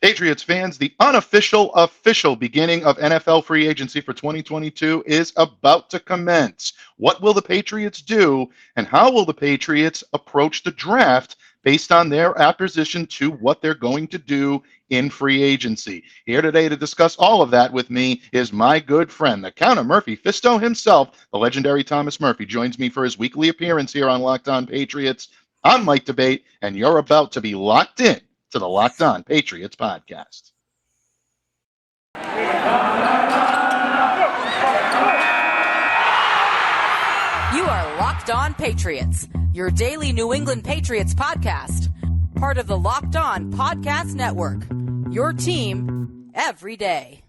Patriots fans, the unofficial official beginning of NFL free agency for 2022 is about to commence. What will the Patriots do, and how will the Patriots approach the draft based on their opposition to what they're going to do in free agency? Here today to discuss all of that with me is my good friend, the Counter Murphy Fisto himself, the legendary Thomas Murphy, joins me for his weekly appearance here on Locked On Patriots. I'm Mike Debate, and you're about to be locked in to the Locked On Patriots podcast. You are Locked On Patriots, your daily New England Patriots podcast, part of the Locked On Podcast Network, your team every day.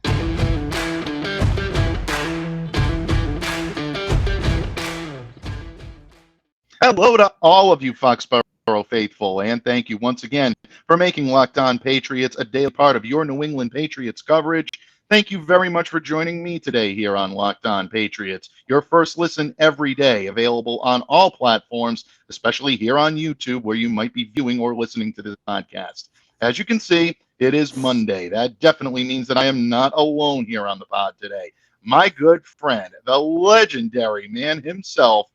Hello to all of you Foxborough faithful, and thank you once again for making Locked On Patriots a daily part of your New England Patriots coverage. Thank you very much for joining me today here on Locked On Patriots, your first listen every day, available on all platforms, especially here on YouTube, where you might be viewing or listening to this podcast. As you can see, it is Monday. That definitely means that I am not alone here on the pod today. My good friend, the legendary man himself,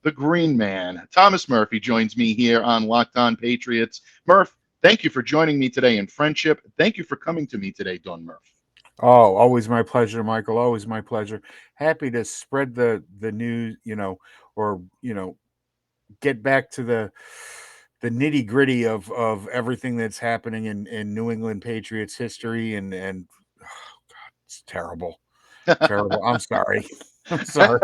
the Green Man, Thomas Murphy, joins me here on Locked On Patriots. Murph, thank you for joining me today in friendship. Thank you for coming to me today, Don Murph. Oh, always my pleasure, Michael. Always my pleasure. Happy to spread the news, get back to the nitty gritty of everything that's happening in New England Patriots history, and oh God, it's terrible. Terrible. I'm sorry. I'm sorry.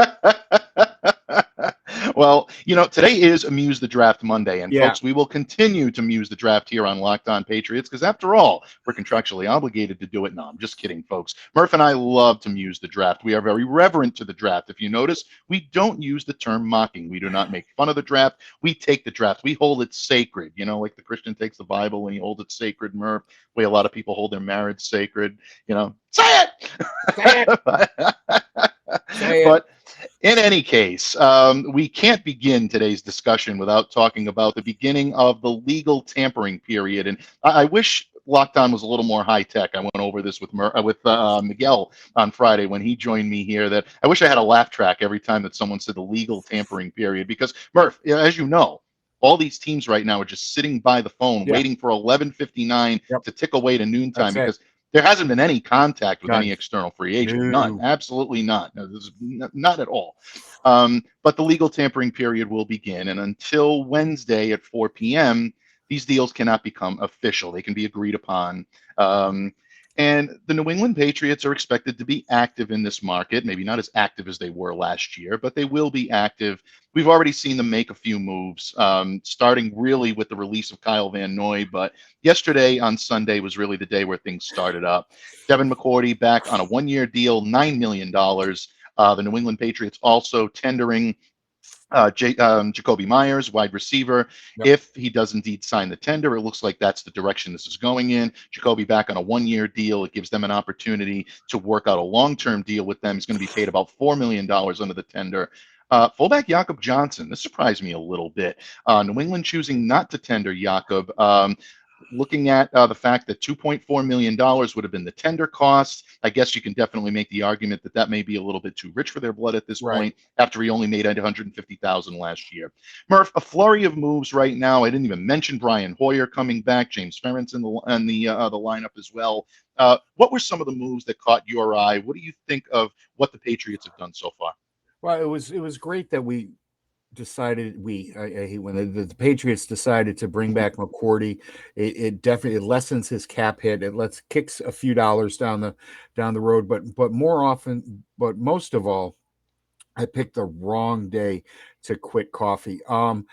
Well, today is Muse the Draft Monday, and folks, we will continue to muse the draft here on Locked On Patriots, because after all, we're contractually obligated to do it. No, I'm just kidding, folks. Murph and I love to muse the draft. We are very reverent to the draft. If you notice, we don't use the term mocking. We do not make fun of the draft. We take the draft. We hold it sacred, like the Christian takes the Bible and he holds it sacred, Murph. The way a lot of people hold their marriage sacred, say it! Say it! Say it. But in any case, we can't begin today's discussion without talking about the beginning of the legal tampering period. And I wish Locked On was a little more high tech. I went over this with Miguel on Friday when he joined me here. That I wish I had a laugh track every time that someone said the legal tampering period. Because Murph, as you know, all these teams right now are just sitting by the phone waiting for 11:59 to tick away to noontime, because there hasn't been any contact with any external free agent. None. Absolutely not. No, this is not at all. But the legal tampering period will begin. And until Wednesday at 4 p.m., these deals cannot become official. They can be agreed upon. And the New England Patriots are expected to be active in this market, maybe not as active as they were last year, but they will be active. We've already seen them make a few moves, starting really with the release of Kyle Van Noy. But yesterday on Sunday was really the day where things started up. Devin McCourty back on a one-year deal, $9 million. The New England Patriots also tendering Jacoby Myers, wide receiver. If he does indeed sign the tender, it looks like that's the direction this is going in. Jacoby back on a one-year deal. It gives them an opportunity to work out a long-term deal with them. He's going to be paid about $4 million under the tender. Fullback Jakob Johnson, this surprised me a little bit. New England choosing not to tender Jakob. Looking at the fact that $2.4 million would have been the tender cost, I guess you can definitely make the argument that that may be a little bit too rich for their blood at this point, after he only made $150,000 last year. Murph, a flurry of moves right now. I didn't even mention Brian Hoyer coming back, James Ferentz in the lineup as well. What were some of the moves that caught your eye? What do you think of what the Patriots have done so far? Well, it was great that we decided when the Patriots decided to bring back McCourty. It definitely lessens his cap hit. It kicks a few dollars down the road, but most of all, I picked the wrong day to quit coffee. But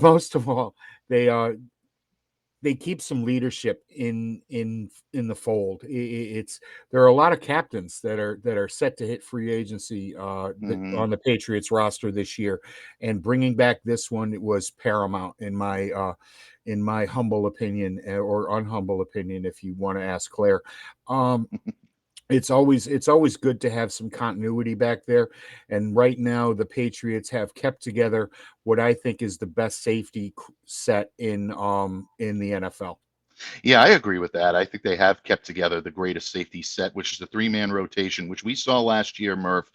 most of all, they keep some leadership in the fold. There are a lot of captains that are set to hit free agency on the Patriots roster this year, and bringing back this one was paramount in my humble opinion, or unhumble opinion, if you want to ask Claire. It's always good to have some continuity back there. And right now, the Patriots have kept together what I think is the best safety set in the NFL. Yeah, I agree with that. I think they have kept together the greatest safety set, which is the three-man rotation, which we saw last year, Murph,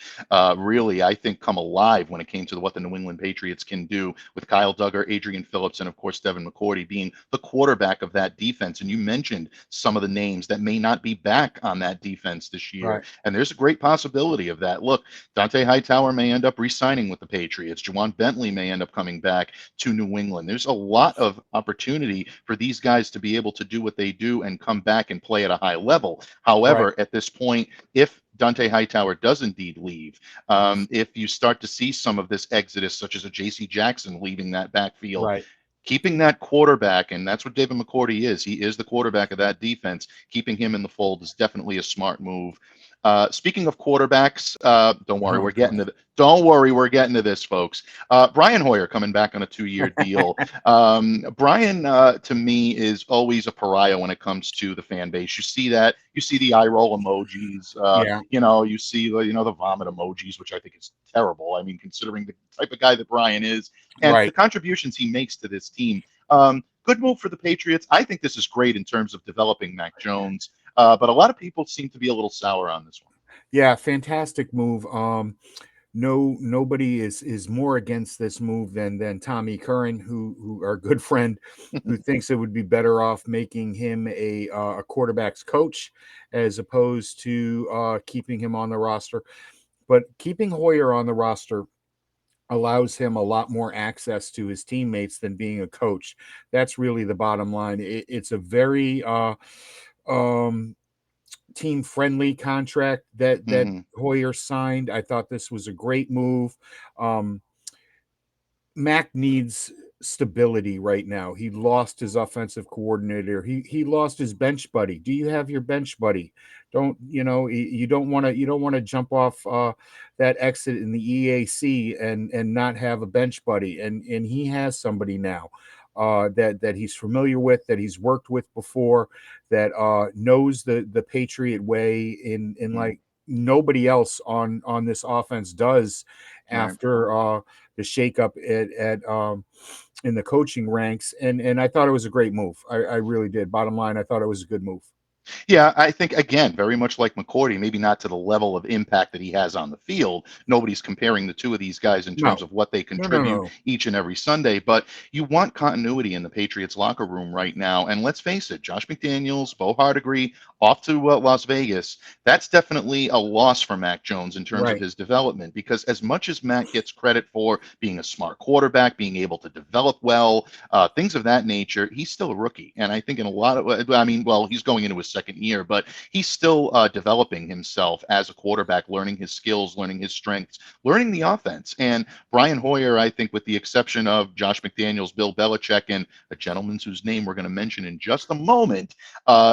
really, I think, come alive when it came to what the New England Patriots can do with Kyle Duggar, Adrian Phillips, and of course, Devin McCourty being the quarterback of that defense. And you mentioned some of the names that may not be back on that defense this year. Right. And there's a great possibility of that. Look, Dante Hightower may end up re-signing with the Patriots. Juwan Bentley may end up coming back to New England. There's a lot of opportunity for these guys to be able to do what they do and come back and play at a high level. However, Right. at this point, if Dante Hightower does indeed leave, if you start to see some of this exodus, such as a J.C. Jackson leaving that backfield, Right. keeping that quarterback, and that's what David McCourty is. He is the quarterback of that defense. Keeping him in the fold is definitely a smart move. Speaking of quarterbacks, don't worry, we're getting to don't worry, we're getting to this, folks. Brian Hoyer coming back on a 2-year deal. Brian, to me, is always a pariah when it comes to the fan base. You see that. You see the eye roll emojis. Yeah. You see the vomit emojis, which I think is terrible. I mean, considering the type of guy that Brian is and the Right. contributions he makes to this team. Good move for the Patriots. I think this is great in terms of developing Mac Jones. But a lot of people seem to be a little sour on this one. Yeah, fantastic move. Nobody is more against this move than Tommy Curran, who our good friend, who thinks it would be better off making him a quarterback's coach as opposed to keeping him on the roster. But keeping Hoyer on the roster allows him a lot more access to his teammates than being a coach. That's really the bottom line. It's a very team friendly contract that Hoyer signed. I thought this was a great move. Mac needs stability right now. He lost his offensive coordinator. He lost his bench buddy. Do you have your bench buddy? You don't want to jump off that exit in the EAC and not have a bench buddy. And he has somebody now that he's familiar with, that he's worked with before, that knows the Patriot way in like nobody else on this offense does after the shakeup at in the coaching ranks. And I thought it was a great move. I really did. Bottom line, I thought it was a good move. Yeah, I think, again, very much like McCourty, maybe not to the level of impact that he has on the field. Nobody's comparing the two of these guys in terms of what they contribute each and every Sunday, but you want continuity in the Patriots locker room right now. And let's face it, Josh McDaniels, Bo Hardegree, off to Las Vegas. That's definitely a loss for Mac Jones in terms of his development, because as much as Mac gets credit for being a smart quarterback, being able to develop well, things of that nature, he's still a rookie. And I think in a lot of, he's going into his second year, but he's still developing himself as a quarterback, learning his skills, learning his strengths, learning the offense. And Brian Hoyer, I think, with the exception of Josh McDaniels, Bill Belichick, and a gentleman whose name we're going to mention in just a moment,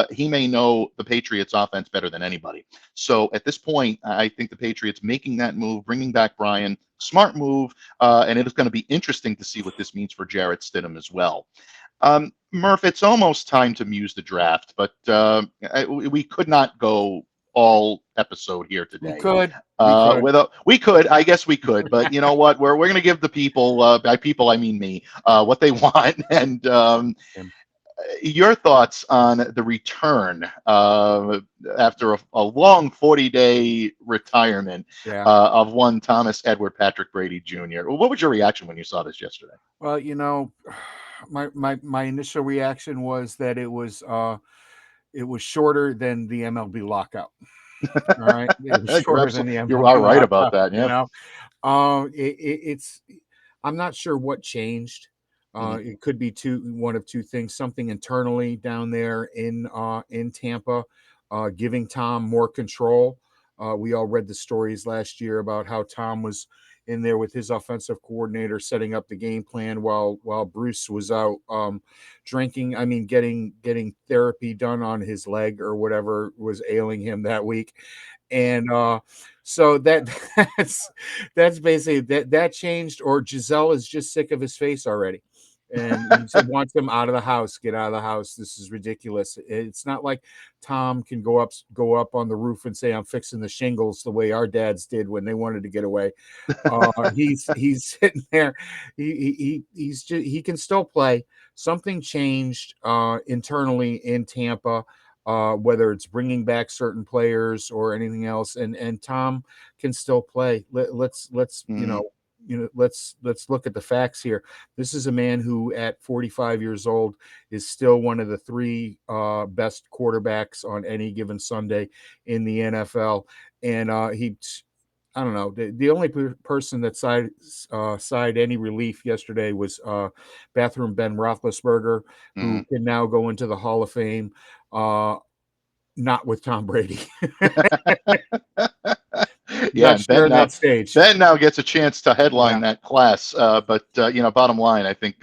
he may know the Patriots offense better than anybody. So at this point, I think the Patriots making that move, bringing back Brian, smart move, and it is going to be interesting to see what this means for Jarrett Stidham as well. Murph, it's almost time to muse the draft, but we could not go all episode here today. We could. I guess we could. But you know what? We're going to give the people, by people I mean me, what they want. And your thoughts on the return after a long 40-day retirement of one Thomas Edward Patrick Brady Jr. What was your reaction when you saw this yesterday? Well, my initial reaction was that it was shorter than the MLB lockout. All right, it was shorter than the MLB you are right lockout, about that. Yeah, it's I'm not sure what changed. It could be one of two things: something internally down there in Tampa, giving Tom more control. We all read the stories last year about how Tom was in there with his offensive coordinator setting up the game plan while Bruce was out drinking. I mean, getting therapy done on his leg or whatever was ailing him that week. And so that's basically that changed, or Giselle is just sick of his face already. and he said wants them out of the house. Get out of the house. This is ridiculous. It's not like Tom can go up on the roof and say, I'm fixing the shingles the way our dads did when they wanted to get away. He's sitting there. He can still play. Something changed internally in Tampa, whether it's bringing back certain players or anything else, and Tom can still play. Let's let's look at the facts here. This is a man who at 45 years old is still one of the three best quarterbacks on any given Sunday in the NFL. And I don't know, the only person that sighed any relief yesterday was bathroom Ben Roethlisberger, who can now go into the Hall of Fame, not with Tom Brady. Yeah, and Ben that stage. Ben now gets a chance to headline that class. But bottom line, I think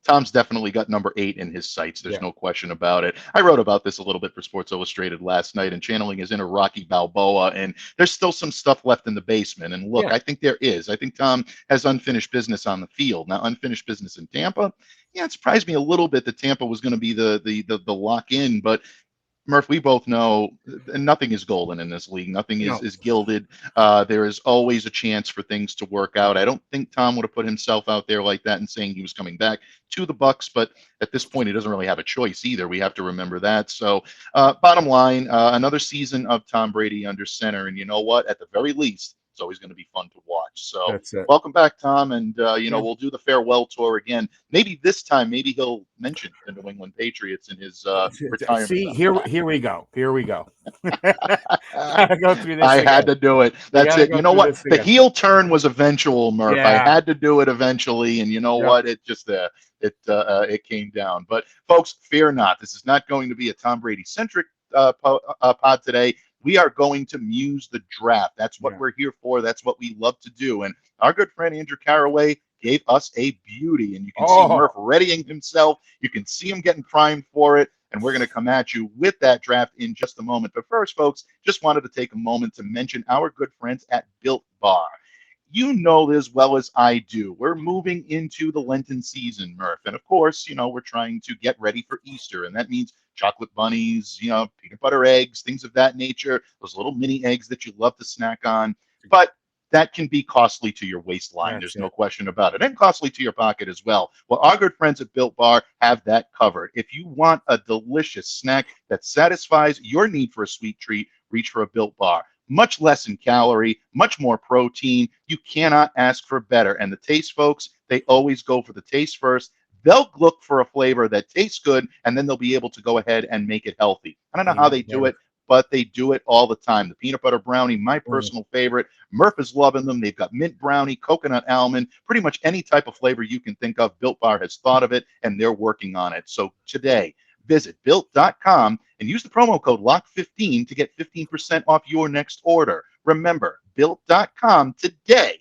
Tom's definitely got number 8 in his sights. There's no question about it. I wrote about this a little bit for Sports Illustrated last night, and channeling his inner Rocky Balboa. And there's still some stuff left in the basement. And look, I think there is. I think Tom has unfinished business on the field. Now, unfinished business in Tampa. Yeah, it surprised me a little bit that Tampa was going to be the lock in, but Murph, we both know nothing is golden in this league. Nothing is gilded. There is always a chance for things to work out. I don't think Tom would have put himself out there like that and saying he was coming back to the Bucs, but at this point, he doesn't really have a choice either. We have to remember that. So, bottom line, another season of Tom Brady under center, and you know what? At the very least, it's always going to be fun to watch. So welcome back, Tom. And, we'll do the farewell tour again. Maybe this time, maybe he'll mention the New England Patriots in his retirement. See, here we go. Gotta go through this I again. had to do it. That's it. You know what? The heel turn was eventual, Murph. I had to do it eventually. And you know what? It just it came down. But folks, fear not. This is not going to be a Tom Brady-centric pod today. We are going to muse the draft. That's what we're here for. That's what we love to do. And our good friend Andrew Caraway gave us a beauty. And you can see Murph readying himself. You can see him getting primed for it. And we're going to come at you with that draft in just a moment. But first, folks, just wanted to take a moment to mention our good friends at Built Bar. You know as well as I do, we're moving into the Lenten season, Murph. And of course, we're trying to get ready for Easter. And that means chocolate bunnies, peanut butter eggs, things of that nature, those little mini eggs that you love to snack on. But that can be costly to your waistline. There's no question about it. And costly to your pocket as well. Well, our good friends at Built Bar have that covered. If you want a delicious snack that satisfies your need for a sweet treat, reach for a Built Bar. Much less in calorie, much more protein. You cannot ask for better. And the taste, folks, they always go for the taste first. They'll look for a flavor that tastes good, and then they'll be able to go ahead and make it healthy. I don't know how they do it, but they do it all the time. The peanut butter brownie, my personal favorite. Murph is loving them. They've got mint brownie, coconut almond, pretty much any type of flavor you can think of. Built Bar has thought of it, and they're working on it. So today, visit built.com and use the promo code LOCK15 to get 15% off your next order. Remember, built.com today.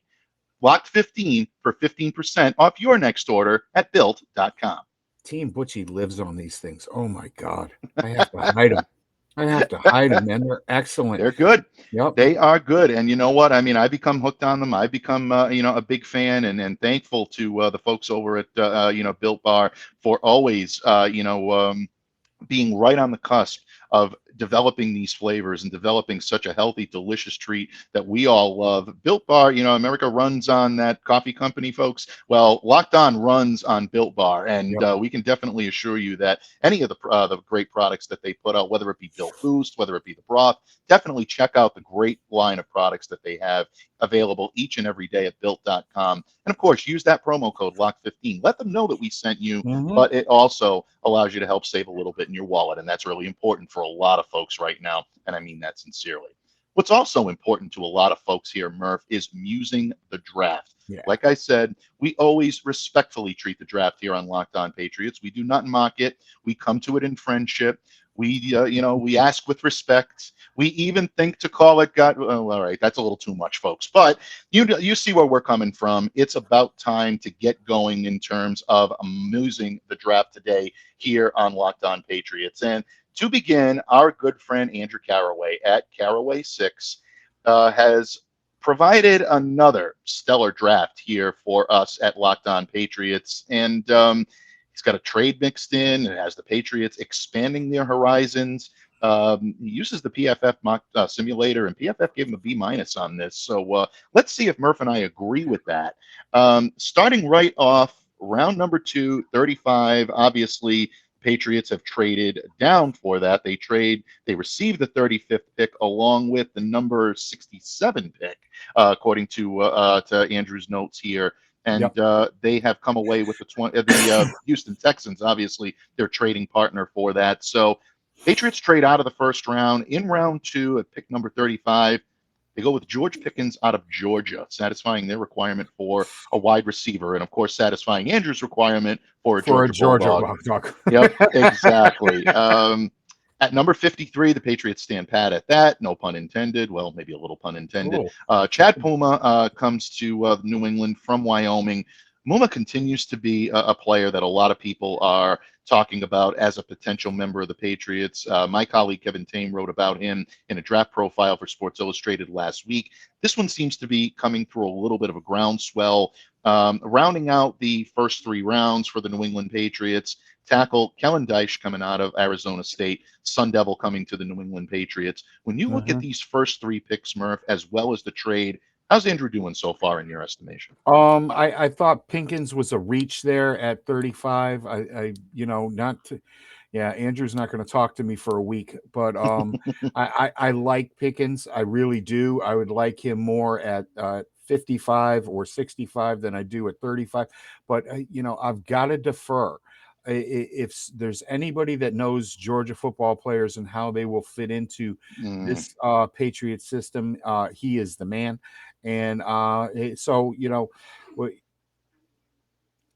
LOCK15 for 15% off your next order at built.com. Team Butchie lives on these things. Oh my God. I have to hide them. Man. They're excellent. They're good. Yep. They are good. And you know what? I mean, I become hooked on them. I become, a big fan and thankful to the folks over at, Built Bar for always, being right on the cusp of developing these flavors and developing such a healthy, delicious treat that we all love. Built Bar, America runs on that coffee company, folks. Well, Locked On runs on Built Bar, and we can definitely assure you that any of the great products that they put out, whether it be Built Boost, whether it be the broth, definitely check out the great line of products that they have available each and every day at built.com. And of course, use that promo code LOCK15. Let them know that we sent you, but it also allows you to help save a little bit in your wallet. And that's really important for a lot of folks right now. And I mean that sincerely. What's also important to a lot of folks here, Murph, is musing the draft. Yeah. Like I said, we always respectfully treat the draft here on Locked On Patriots. We do not mock it. We come to it in friendship. We, we ask with respect. We even think to call it God. Well, all right, that's a little too much, folks. But you see where we're coming from. It's about time to get going in terms of musing the draft today here on Locked On Patriots. And to begin, our good friend Andrew Caraway at Caraway 6 has provided another stellar draft here for us at Locked On Patriots. And he's got a trade mixed in. It has the Patriots expanding their horizons. He uses the PFF mock simulator, and PFF gave him a B- on this. So let's see if Murph and I agree with that. Starting right off, round number 2, 35. Obviously, Patriots have traded down for that. They received the 35th pick along with the number 67 pick, according to Andrew's notes here. And they have come away with the Houston Texans, obviously their trading partner for that. So Patriots trade out of the first round. In round 2 at pick number 35, they go with George Pickens out of Georgia, satisfying their requirement for a wide receiver, and of course, satisfying Andrew's requirement for a Georgia Bulldog. Yep, exactly. At number 53, the Patriots stand pat at that. No pun intended. Well, maybe a little pun intended. Chad Puma comes to New England from Wyoming. Muma continues to be a player that a lot of people are talking about as a potential member of the Patriots. My colleague Kevin Tame wrote about him in a draft profile for Sports Illustrated last week. This one seems to be coming through a little bit of a groundswell. Rounding out the first 3 rounds for the New England Patriots, tackle Kellen Dyche coming out of Arizona State, Sun Devil coming to the New England Patriots. When you look at these first 3 picks, Murph, as well as the trade, how's Andrew doing so far in your estimation? I thought Pickens was a reach there at 35. Andrew's not going to talk to me for a week, but I like Pickens. I really do. I would like him more at 55 or 65 than I do at 35. But I've got to defer. If there's anybody that knows Georgia football players and how they will fit into this Patriot system, he is the man. And so,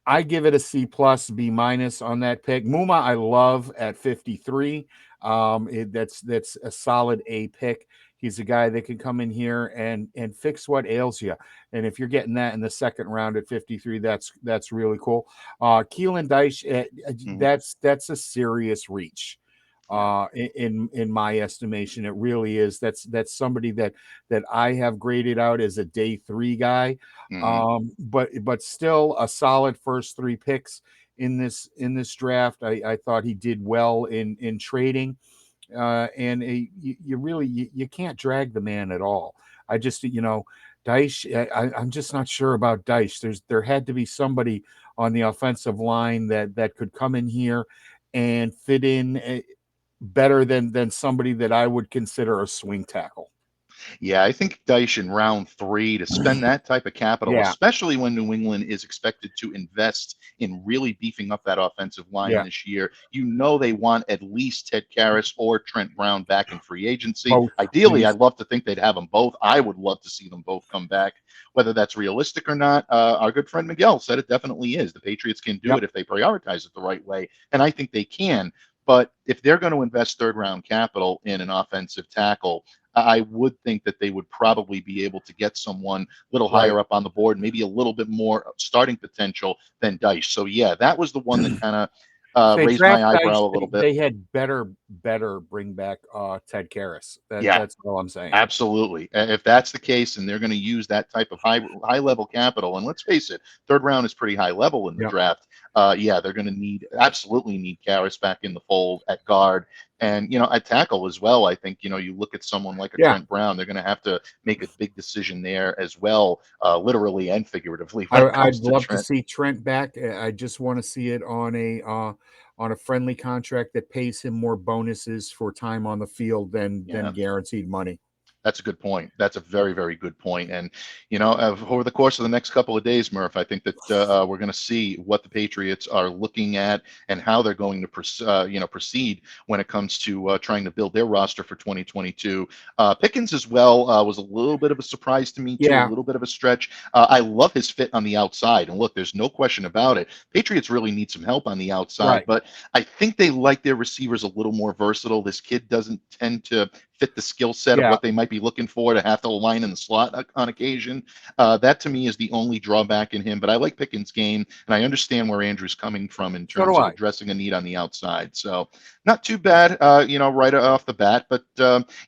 I give it a C+, B- on that pick. Muma, I love at 53. That's a solid A pick. He's a guy that can come in here and fix what ails you. And if you're getting that in the second round at 53, that's really cool. Keelan Dyche, that's a serious reach. In my estimation, it really is. That's somebody that I have graded out as a day 3 guy. But still a solid first 3 picks in this draft. I thought he did well in trading. And you can't drag the man at all. I just, Dyche, I'm just not sure about Dyche. There had to be somebody on the offensive line that could come in here and fit in better than somebody that I would consider a swing tackle. Yeah, I think Dyche in round 3 to spend that type of capital, especially when New England is expected to invest in really beefing up that offensive line this year. They want at least Ted Karras or Trent Brown back in free agency. Ideally, I'd love to think they'd have them both. I would love to see them both come back. Whether that's realistic or not, our good friend Miguel said it definitely is. The Patriots can do it if they prioritize it the right way, and I think they can. But if they're going to invest third-round capital in an offensive tackle, I would think that they would probably be able to get someone a little higher up on the board, maybe a little bit more starting potential than Dyche. So, yeah, that was the one that kind of raised my eyebrow a little bit. They had better bring back Ted Karras. That's all I'm saying. Absolutely. If that's the case, and they're going to use that type of high level capital, and let's face it, third round is pretty high level in the draft. They're going to absolutely need Karras back in the fold at guard. And, at tackle as well, I think, you look at someone like a Trent Brown, they're going to have to make a big decision there as well, literally and figuratively. I'd love to see Trent back. I just want to see it on a friendly contract that pays him more bonuses for time on the field than guaranteed money. That's a good point. That's a very, very good point. And, over the course of the next couple of days, Murph, I think that we're going to see what the Patriots are looking at and how they're going to proceed when it comes to trying to build their roster for 2022. Pickens as well was a little bit of a surprise to me, too, a little bit of a stretch. I love his fit on the outside. And look, there's no question about it. Patriots really need some help on the outside, but I think they like their receivers a little more versatile. This kid doesn't tend to fit the skill set of what they might be looking for to have to align in the slot on occasion. That to me is the only drawback in him, but I like Pickens' game, and I understand where Andrew's coming from in terms of addressing a need on the outside. So not too bad, right off the bat, but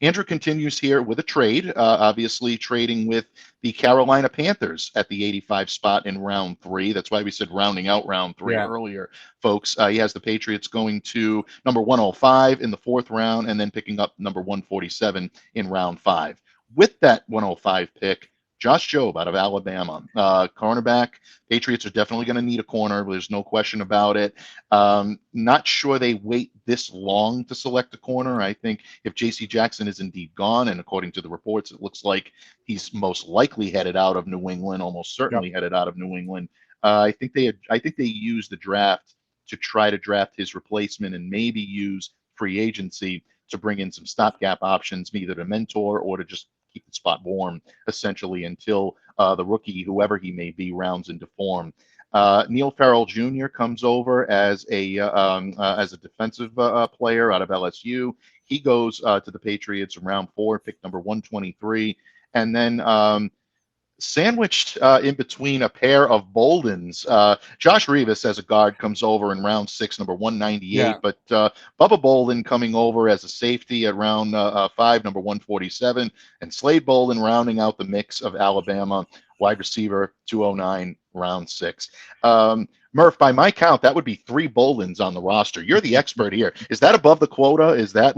Andrew continues here with a trade, obviously trading with the Carolina Panthers at the 85 spot in round 3. That's why we said rounding out round 3 earlier, folks. He has the Patriots going to number 105 in the 4th round and then picking up number 147 in round 5. With that 105 pick, Josh Jobe out of Alabama, cornerback. Patriots are definitely going to need a corner. There's no question about it. Not sure they wait this long to select a corner. I think if J.C. Jackson is indeed gone, and according to the reports, it looks like he's most likely headed out of New England, almost certainly headed out of New England. I think they use the draft to try to draft his replacement and maybe use free agency to bring in some stopgap options, either to mentor or to just keep the spot warm, essentially, until the rookie, whoever he may be, rounds into form. Neil Farrell Jr. comes over as a defensive player out of LSU. He goes to the Patriots in round 4, pick number 123, and then sandwiched in between a pair of Boldens. Josh Rivas as a guard comes over in round 6, number 198, but Bubba Bolden coming over as a safety at round 5, number 147, and Slade Bolden rounding out the mix of Alabama wide receiver 209, round 6. Murph, by my count, that would be 3 Boldens on the roster. You're the expert here. Is that above the quota? Is that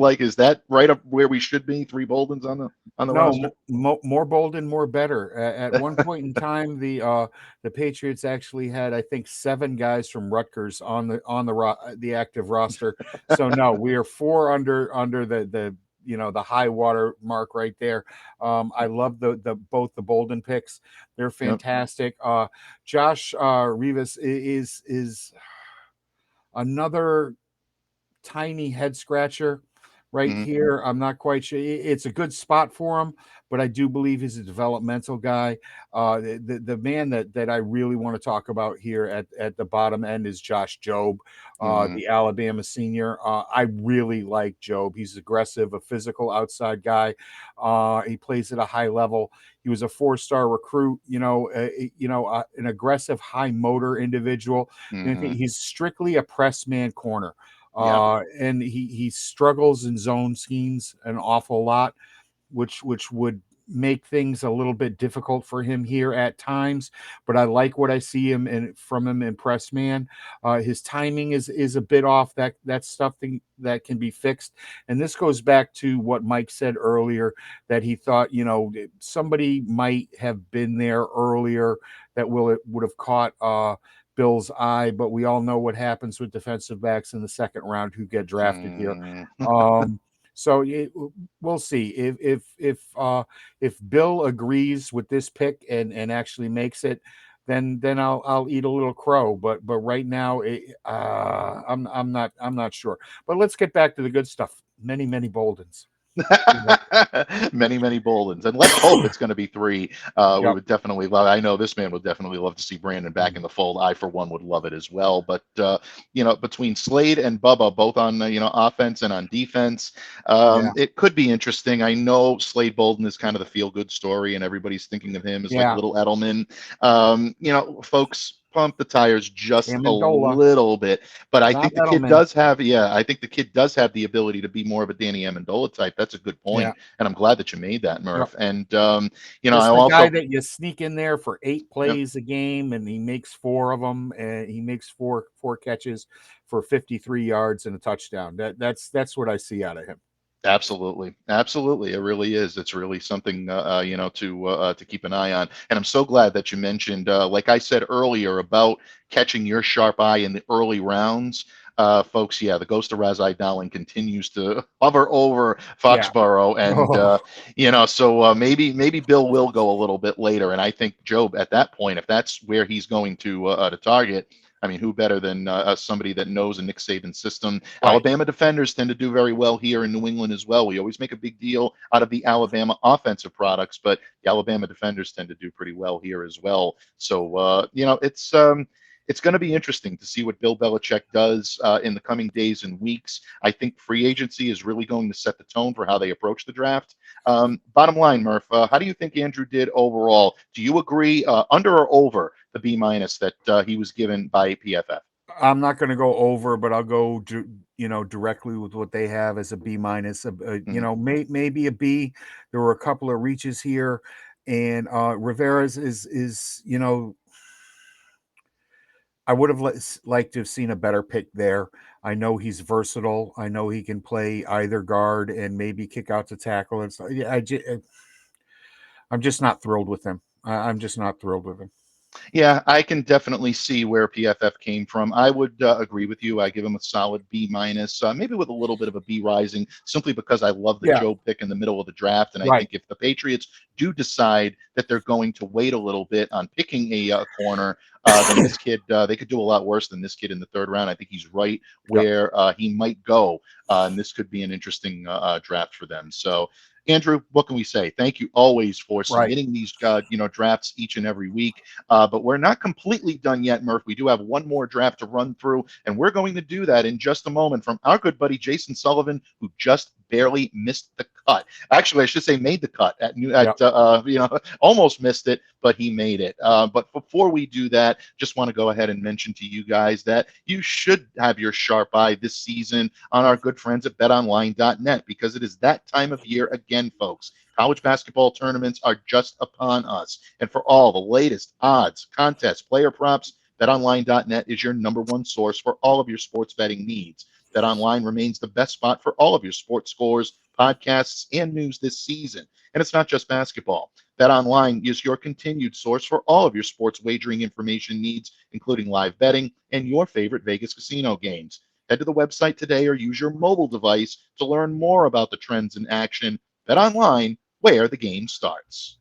right up where we should be? 3 Boldens on the roster? More Bolden, more better. At one point in time, the Patriots actually had, I think, 7 guys from Rutgers on the active roster. So no, we are 4 under the the high water mark right there. I love both the Bolden picks. They're fantastic. Josh Rivas is another tiny head scratcher right here. I'm not quite sure. It's a good spot for him, but I do believe he's a developmental guy. The man that I really want to talk about here at the bottom end is Josh Jobe, the Alabama senior. I really like Jobe. He's aggressive, a physical outside guy. He plays at a high level. He was a 4-star recruit, an aggressive, high motor individual. And I think he's strictly a press man corner. And he struggles in zone schemes an awful lot, which would make things a little bit difficult for him here at times. But I like what I see from him in press man. His timing is a bit off. That's something that can be fixed. And this goes back to what Mike said earlier, that he thought somebody might have been there earlier that would have caught Bill's eye, but we all know what happens with defensive backs in the 2nd round who get drafted here. So we'll see if Bill agrees with this pick and actually makes it, then I'll eat a little crow. But right now, I'm not sure. But let's get back to the good stuff. Many Boldens. Many Boldens, and let's hope it's going to be 3. We would definitely love. I know this man would definitely love to see Brandon back in the fold. I, for one, would love it as well. But between Slade and Bubba, both on offense and on defense, it could be interesting. I know Slade Bolden is kind of the feel-good story, and everybody's thinking of him as like little Edelman. Folks, pump the tires just a little bit, but I think the kid does have the ability to be more of a Danny Amendola type. That's a good point, and I'm glad that you made that, Murph. And I also guy that you sneak in there for 8 plays a game, and he makes 4 of them, and he makes four catches for 53 yards and a touchdown. That's what I see out of him. Absolutely. It really is. It's really something, to keep an eye on. And I'm so glad that you mentioned, like I said earlier, about catching your sharp eye in the early rounds. Folks, the ghost of Razai Dowling continues to hover over Foxborough, and so maybe Bill will go a little bit later. And I think Jobe, at that point, if that's where he's going to target, I mean, who better than somebody that knows a Nick Saban system? Right. Alabama defenders tend to do very well here in New England as well. We always make a big deal out of the Alabama offensive products, but the Alabama defenders tend to do pretty well here as well. So, it's going to be interesting to see what Bill Belichick does in the coming days and weeks. I think free agency is really going to set the tone for how they approach the draft. Bottom line, Murph, how do you think Andrew did overall? Do you agree under or over the B- that he was given by PFF? I'm not going to go over, but I'll go, directly with what they have as a B-. Maybe a B. There were a couple of reaches here. And Rivera's is I would have liked to have seen a better pick there. I know he's versatile. I know he can play either guard and maybe kick out to tackle and stuff. Yeah, I'm just not thrilled with him. I'm just not thrilled with him. Yeah, I can definitely see where PFF came from. I would agree with you. I give him a solid B minus, maybe with a little bit of a B rising, simply because I love the Jobe pick in the middle of the draft. And I think if the Patriots do decide that they're going to wait a little bit on picking a corner, then this kid, they could do a lot worse than this kid in the third round. I think he's right where he might go. And this could be an interesting draft for them. So, Andrew, what can we say? Thank you always for submitting these, drafts each and every week. But we're not completely done yet, Murph. We do have one more draft to run through, and we're going to do that in just a moment from our good buddy Jason Sullivan, who just barely missed the cut. Actually, I should say made the cut almost missed it, but he made it. But before we do that, just want to go ahead and mention to you guys that you should have your sharp eye this season on our good friends at betonline.net, because it is that time of year again, folks. College basketball tournaments are just upon us. And for all the latest odds, contests, player props, betonline.net is your number one source for all of your sports betting needs. BetOnline remains the best spot for all of your sports scores, podcasts, and news this season. And it's not just basketball. BetOnline is your continued source for all of your sports wagering information needs, including live betting and your favorite Vegas casino games. Head to the website today or use your mobile device to learn more about the trends in action. BetOnline, where the game starts.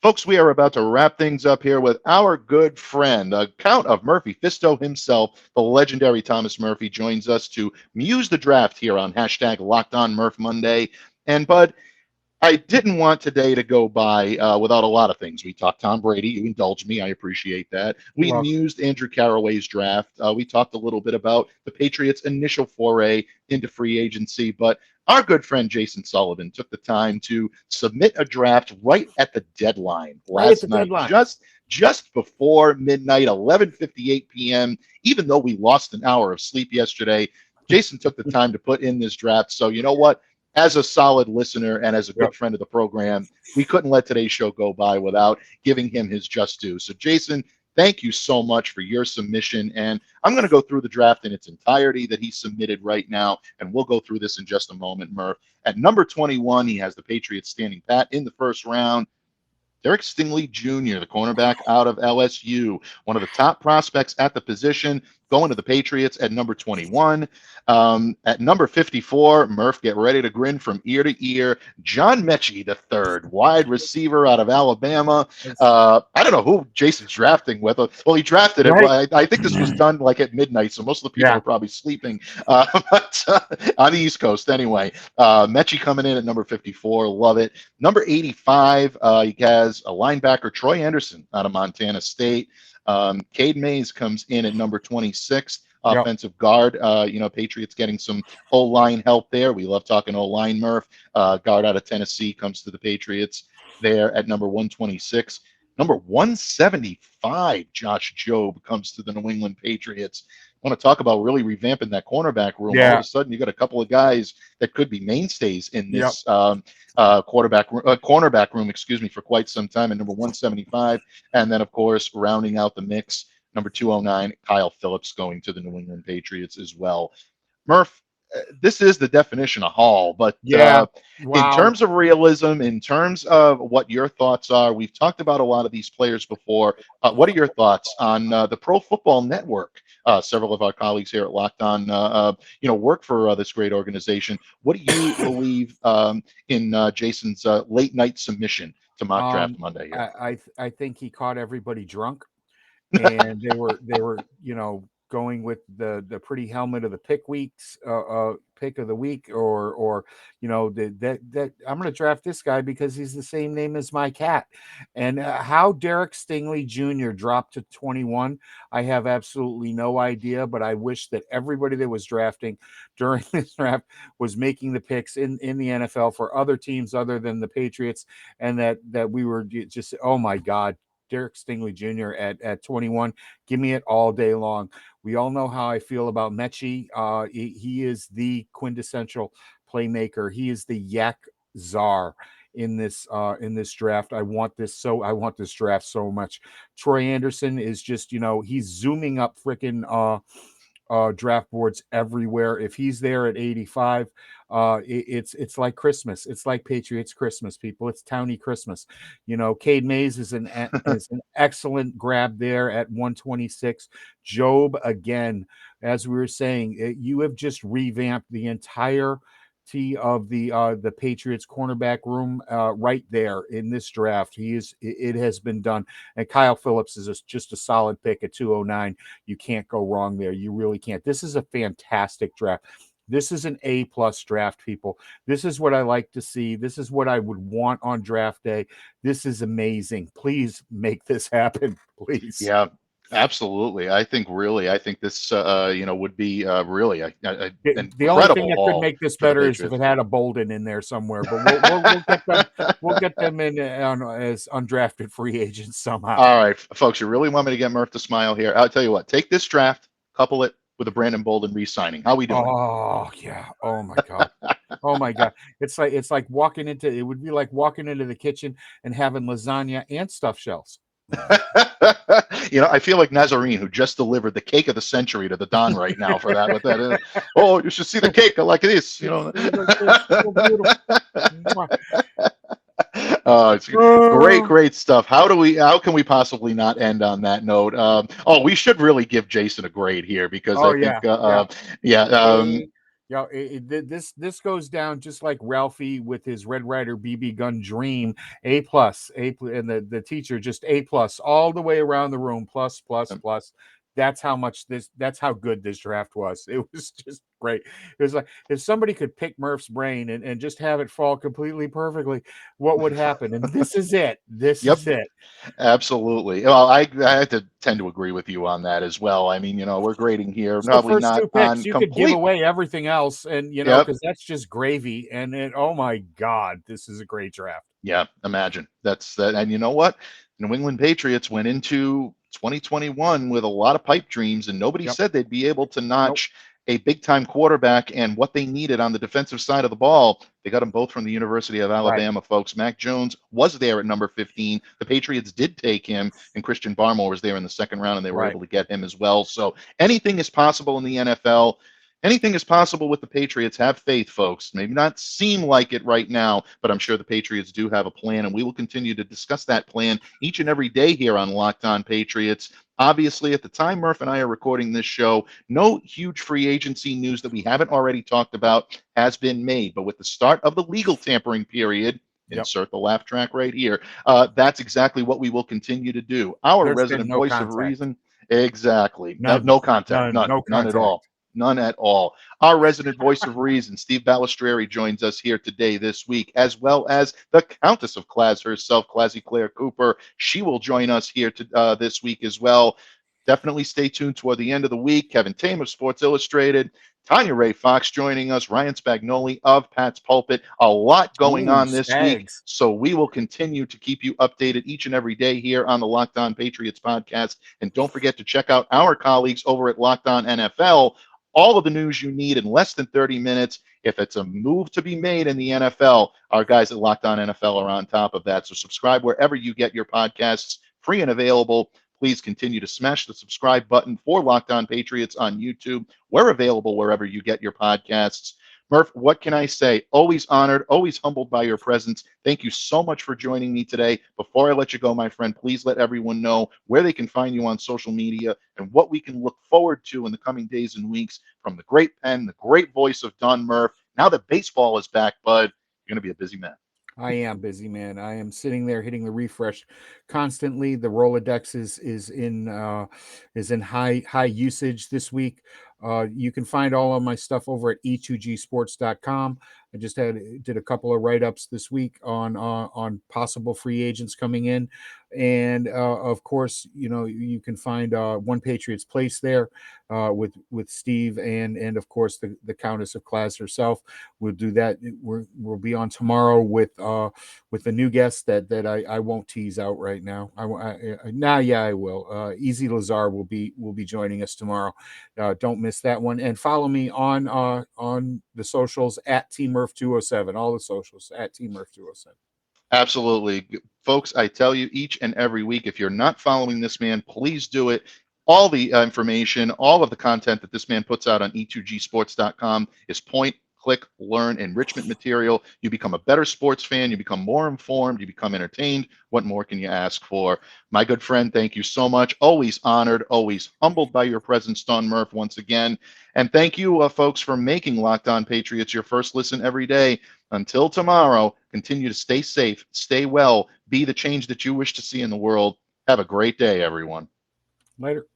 Folks, we are about to wrap things up here with our good friend, Count of Murphy Fisto himself, the legendary Thomas Murphy, joins us to muse the draft here on hashtag Locked On Murph Monday. And, Bud, I didn't want today to go by without a lot of things. We talked Tom Brady. You indulged me. I appreciate that. We mused Andrew Caraway's draft. We talked a little bit about the Patriots' initial foray into free agency, but our good friend Jason Sullivan took the time to submit a draft right at the deadline last night, just before midnight, 11:58 p.m. Even though we lost an hour of sleep yesterday, Jason took the time to put in this draft. So you know what? As a solid listener and as a good friend of the program, we couldn't let today's show go by without giving him his just due. So, Jason, thank you so much for your submission. And I'm going to go through the draft in its entirety that he submitted right now, and we'll go through this in just a moment, Murph. At number 21, he has the Patriots standing pat in the first round. Derek Stingley Jr., the cornerback out of LSU, one of the top prospects at the position, going to the Patriots at number 21. At number 54, Murph, get ready to grin from ear to ear. John Metchi, the third, wide receiver out of Alabama. I don't know who Jason's drafting with. Well, he drafted it. I think this was done like at midnight, so most of the people are probably sleeping. But on the East Coast, anyway. Metchi coming in at number 54. Love it. Number 85, he has a linebacker, Troy Anderson, out of Montana State. Cade Mays comes in at number 26, offensive guard. Patriots getting some O-line help there. We love talking O-line, Murph. Guard out of Tennessee comes to the Patriots there at number 126. Number 175, Josh Jobe comes to the New England Patriots. I want to talk about really revamping that cornerback room. All of a sudden, you got a couple of guys that could be mainstays in this cornerback room, for quite some time. At number 175, and then of course rounding out the mix, number 209, Kyle Phillips going to the New England Patriots as well. Murph, this is the definition of haul, but in terms of realism, in terms of what your thoughts are, we've talked about a lot of these players before. What are your thoughts on the Pro Football Network? Several of our colleagues here at Locked On, work for this great organization. What do you believe in Jason's late night submission to Mock Draft Monday here? I think he caught everybody drunk, and they were going with the pretty helmet of the pick of the week, or that I'm going to draft this guy because he's the same name as my cat. And how Derek Stingley Jr. dropped to 21, I have absolutely no idea, but I wish that everybody that was drafting during this draft was making the picks in the NFL for other teams other than the Patriots, and that we were just, oh my God, Derek Stingley Jr. at 21. Give me it all day long. We all know how I feel about Metchi. He is the quintessential playmaker. He is the yak czar. in this draft. I want this draft so much. Troy Anderson is just, he's zooming up freaking draft boards everywhere. If he's there at 85, it's like Christmas. It's like Patriots Christmas, people. It's Townie Christmas. Cade Mays is an excellent grab there at 126. Jobe, again, as we were saying, you have just revamped the entire of the Patriots cornerback room right there in this draft. It has been done. And Kyle Phillips is just a solid pick at 209. You can't go wrong there. You really can't. This is a fantastic draft. This is an A+ draft, people. This is what I like to see. This is what I would want on draft day. This is amazing. Please make this happen, please. Yeah, absolutely. I think this, would be really the only thing that could make this better is if it had a Bolden in there somewhere. But we'll get them in as undrafted free agents somehow. All right, folks, you really want me to get Murph to smile here? I'll tell you what. Take this draft, couple it with a Brandon Bolden re-signing. How we doing? Oh yeah. Oh my God. Oh my God. It's like walking into. It would be like walking into the kitchen and having lasagna and stuffed shells. I feel like Nazarene, who just delivered the cake of the century to the Don right now for that. With that, oh, you should see the cake like this. It's great stuff. How can we possibly not end on that note? We should really give Jason a grade here because this goes down just like Ralphie with his Red Ryder BB gun dream. A+, and the teacher just A+ all the way around the room. Plus. That's how good this draft was. It was just great. It was like if somebody could pick Murph's brain and just have it fall completely perfectly, what would happen? And this is it. This is it. Absolutely. Well, I have to tend to agree with you on that as well. I mean, we're grading here. So probably not on you complete. Could give away everything else, and because that's just gravy. And oh my God, this is a great draft. Yeah, imagine that's that. And you know what? New England Patriots went into 2021 with a lot of pipe dreams, and nobody said they'd be able to notch a big-time quarterback and what they needed on the defensive side of the ball. They got them both from the University of Alabama, folks. Mac Jones was there at number 15. The Patriots did take him, and Christian Barmore was there in the second round, and they were able to get him as well. So anything is possible in the NFL. Anything is possible with the Patriots. Have faith, folks. Maybe not seem like it right now, but I'm sure the Patriots do have a plan, and we will continue to discuss that plan each and every day here on Locked On Patriots. Obviously, at the time Murph and I are recording this show, no huge free agency news that we haven't already talked about has been made. But with the start of the legal tampering period, insert the laugh track right here, that's exactly what we will continue to do. Our resident voice of reason. Exactly. No contact. None at all. None at all. Our resident voice of reason, Steve Balistreri, joins us here today, this week, as well as the Countess of Class herself, Classy Claire Cooper. She will join us here this week as well. Definitely stay tuned toward the end of the week. Kevin Tame of Sports Illustrated, Tanya Ray Fox joining us, Ryan Spagnoli of Pat's Pulpit. A lot going on this week, so we will continue to keep you updated each and every day here on the Locked On Patriots podcast. And don't forget to check out our colleagues over at Locked On NFL. All of the news you need in less than 30 minutes. If it's a move to be made in the NFL, our guys at Locked On NFL are on top of that. So subscribe wherever you get your podcasts, free and available. Please continue to smash the subscribe button for Locked On Patriots on YouTube. We're available wherever you get your podcasts. Murph, what can I say? Always honored, always humbled by your presence. Thank you so much for joining me today. Before I let you go, my friend, please let everyone know where they can find you on social media and what we can look forward to in the coming days and weeks from the great pen, the great voice of Don Murph. Now that baseball is back, bud, you're going to be a busy man. I am busy, man. I am sitting there hitting the refresh constantly. The Rolodex is in high usage this week. You can find all of my stuff over at e2gsports.com. I just did a couple of write-ups this week on possible free agents coming in. And of course, you can find One Patriots Place there with Steve and of course the Countess of Class herself. We'll do that. We'll be on tomorrow with a new guest that I won't tease out right now. I will. Easy Lazar will be joining us tomorrow. Don't miss that one, and follow me on the socials at Team Murph 207. All the socials at Team Murph 207. Absolutely. Folks, I tell you each and every week, if you're not following this man, please do it. All the information, all of the content that this man puts out on e2gsports.com is point, click, learn, enrichment material. You become a better sports fan. You become more informed. You become entertained. What more can you ask for? My good friend, thank you so much. Always honored, always humbled by your presence, Don Murph, once again. And thank you, folks, for making Locked On Patriots your first listen every day. Until tomorrow, continue to stay safe, stay well, be the change that you wish to see in the world. Have a great day, everyone. Later.